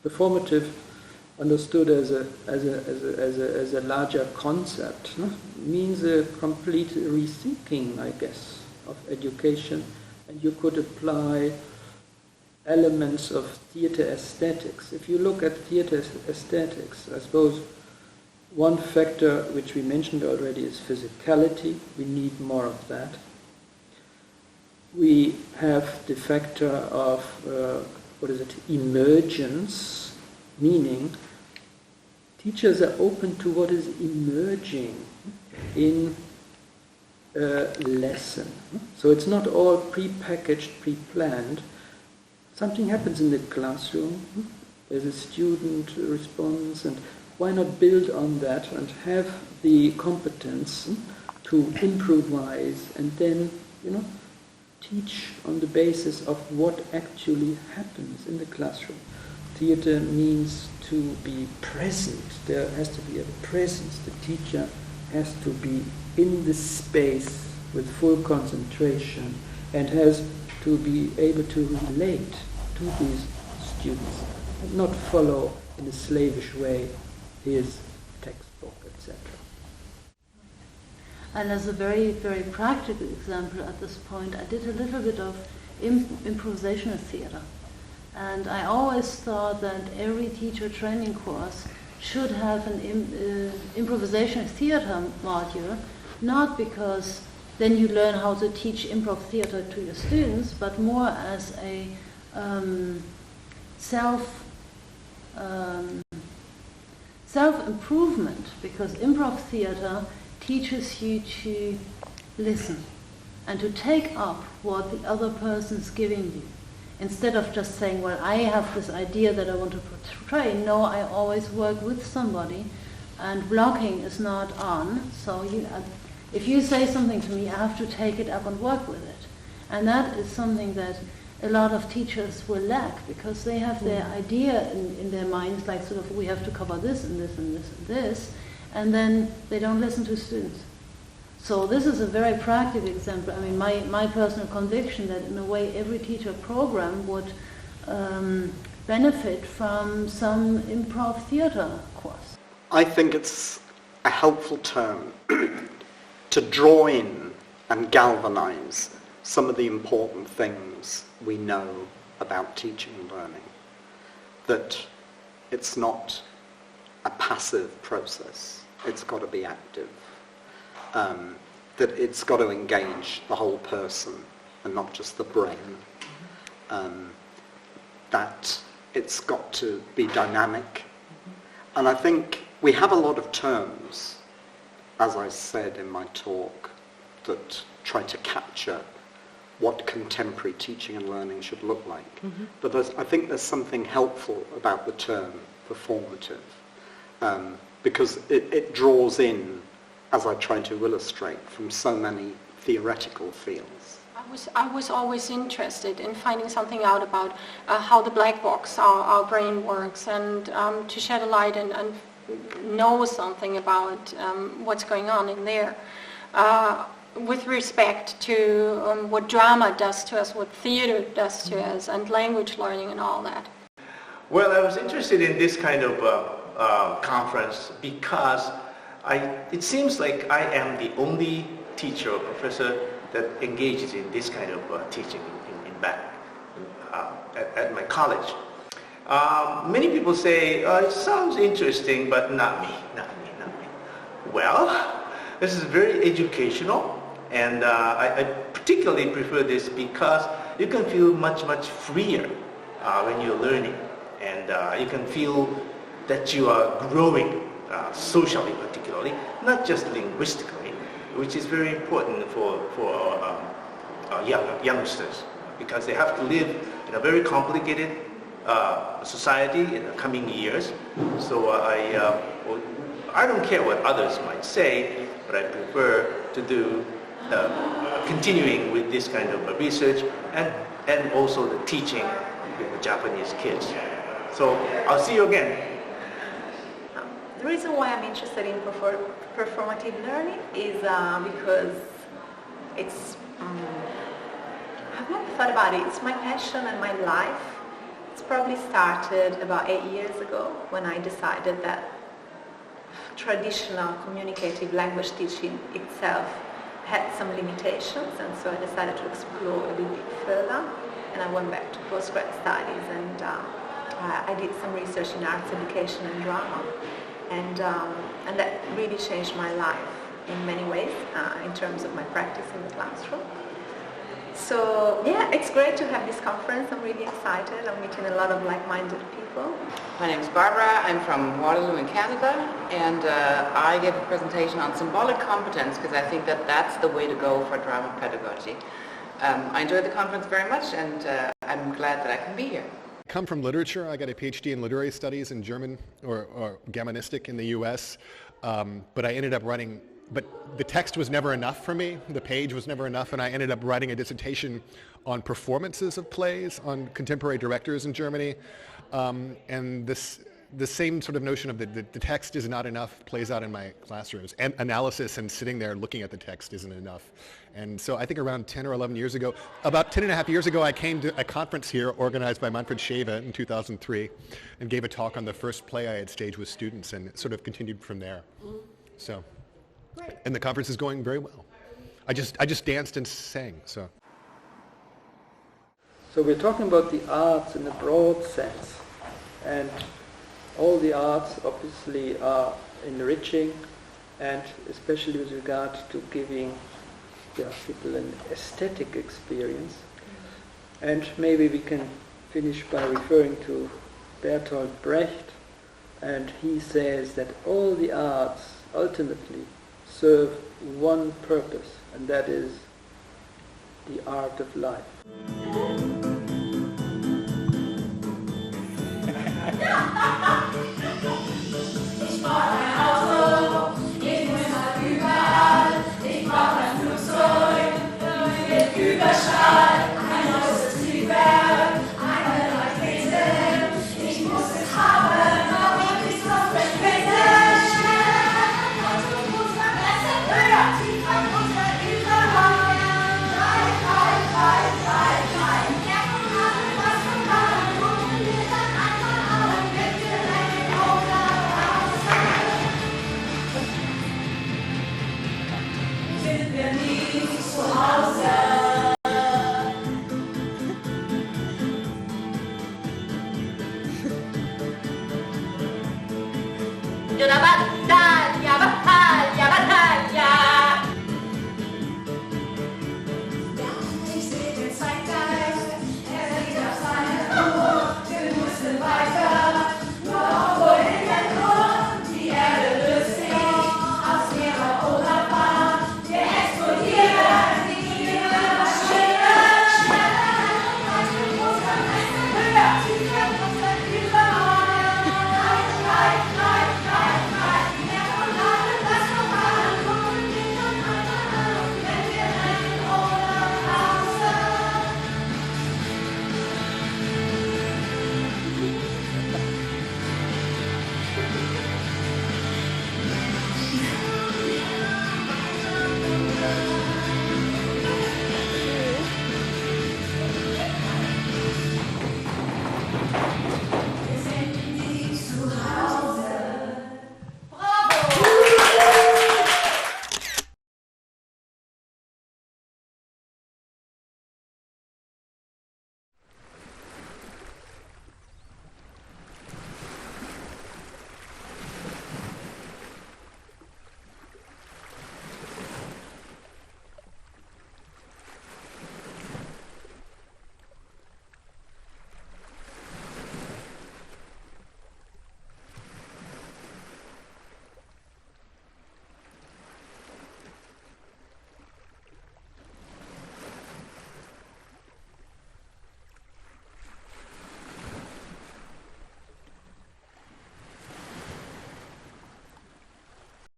Performative, understood as a larger concept, means a complete rethinking, I guess, of education, and you could apply elements of theater aesthetics. If you look at theater aesthetics, I suppose one factor which we mentioned already is physicality. We need more of that. We have the factor of, emergence, meaning teachers are open to what is emerging in a lesson. So it's not all pre-packaged, pre-planned. Something happens in the classroom, there's a student response, and why not build on that and have the competence to improvise and then, teach on the basis of what actually happens in the classroom. Theater means to be present. There has to be a presence. The teacher has to be in the space with full concentration and has to be able to relate to these students and not follow in a slavish way his textbook, etc. And as a very, very practical example at this point, I did a little bit of improvisational theater. And I always thought that every teacher training course should have an improvisational theater module, not because then you learn how to teach improv theater to your students, but more as a self-improvement, because improv theater teaches you to listen and to take up what the other person is giving you. Instead of just saying, well, I have this idea that I want to portray. No, I always work with somebody, and blocking is not on. So if you say something to me, I have to take it up and work with it. And that is something that a lot of teachers will lack, because they have their idea in their minds, like sort of, we have to cover this and this and this and this, and then they don't listen to students. So this is a very practical example. I mean, my personal conviction that in a way every teacher program would benefit from some improv theater course. I think it's a helpful term to draw in and galvanize some of the important things we know about teaching and learning. That it's not a passive process, it's got to be active. That it's got to engage the whole person and not just the brain. That it's got to be dynamic. And I think we have a lot of terms, as I said in my talk, that try to capture what contemporary teaching and learning should look like. But I think there's something helpful about the term performative, because it draws in, as I try to illustrate, from so many theoretical fields. I was always interested in finding something out about how the black box, our brain works, and to shed a light and know something about what's going on in there. With respect to what drama does to us, what theater does to us, and language learning and all that. Well, I was interested in this kind of conference because it seems like I am the only teacher or professor that engages in this kind of teaching at my college. Many people say, it sounds interesting, but not me. Well, this is very educational, and I particularly prefer this because you can feel much, much freer when you're learning, and you can feel that you are growing socially, particularly, not just linguistically, which is very important for youngsters, because they have to live in a very complicated society in the coming years. So I don't care what others might say, but I prefer to do continuing with this kind of research and also the teaching with the Japanese kids. So I'll see you again. The reason why I'm interested in performative learning is because it's, I've never thought about it. It's my passion and my life. It's probably started about 8 years ago when I decided that traditional communicative language teaching itself had some limitations, and so I decided to explore a little bit further, and I went back to postgrad studies, and I did some research in arts education and drama, and that really changed my life in many ways in terms of my practice in the classroom. So yeah, it's great to have this conference. I'm really excited. I'm meeting a lot of like-minded people. My name is Barbara. I'm from Waterloo in Canada, and I gave a presentation on symbolic competence because I think that that's the way to go for drama pedagogy. I enjoyed the conference very much, and I'm glad that I can be here. I come from literature. I got a PhD in literary studies in German or Germanistic in the US, but I ended up writing, but the text was never enough for me. The page was never enough, and I ended up writing a dissertation on performances of plays, on contemporary directors in Germany, and the same sort of notion of the text is not enough plays out in my classrooms. And analysis and sitting there looking at the text isn't enough. And so I think around 10 or 11 years ago, about 10 and a half years ago, I came to a conference here organized by Manfred Schewe in 2003 and gave a talk on the first play I had staged with students, and it sort of continued from there. So, and the conference is going very well. I just danced and sang, so. So we're talking about the arts in a broad sense, and all the arts obviously are enriching, and especially with regard to giving people an aesthetic experience. And maybe we can finish by referring to Bertolt Brecht, and he says that all the arts ultimately serve one purpose, and that is the art of life. So